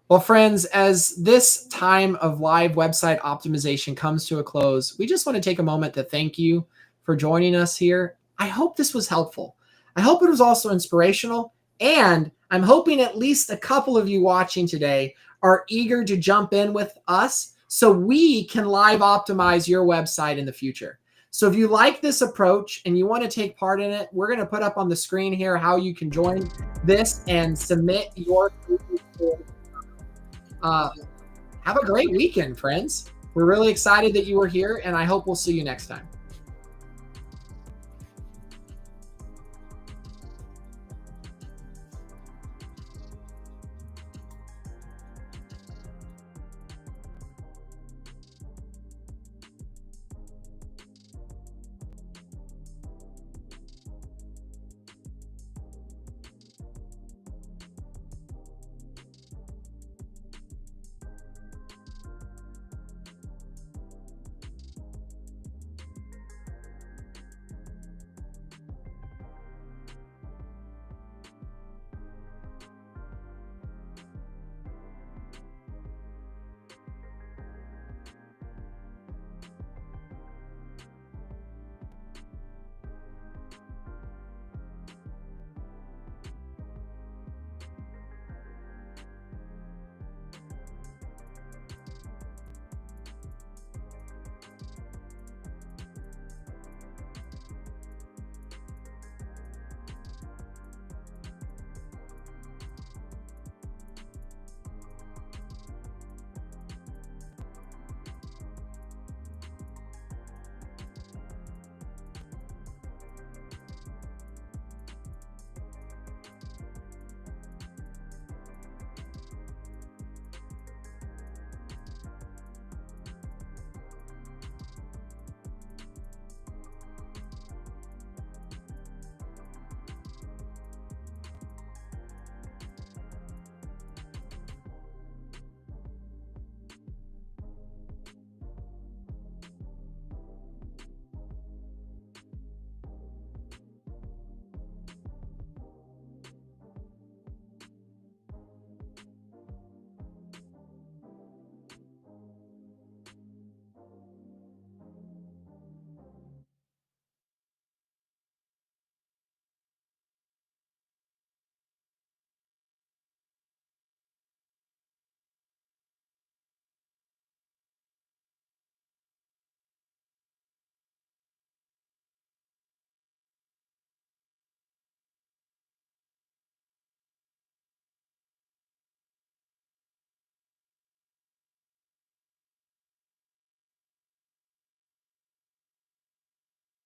Well, friends, as this time of live website optimization comes to a close, we just want to take a moment to thank you for joining us here. I hope this was helpful. I hope it was also inspirational. And I'm hoping at least a couple of you watching today are eager to jump in with us so we can live optimize your website in the future. So if you like this approach and you want to take part in it, we're going to put up on the screen here how you can join this and submit your have a great weekend, friends. We're really excited that you were here, and I hope we'll see you next time.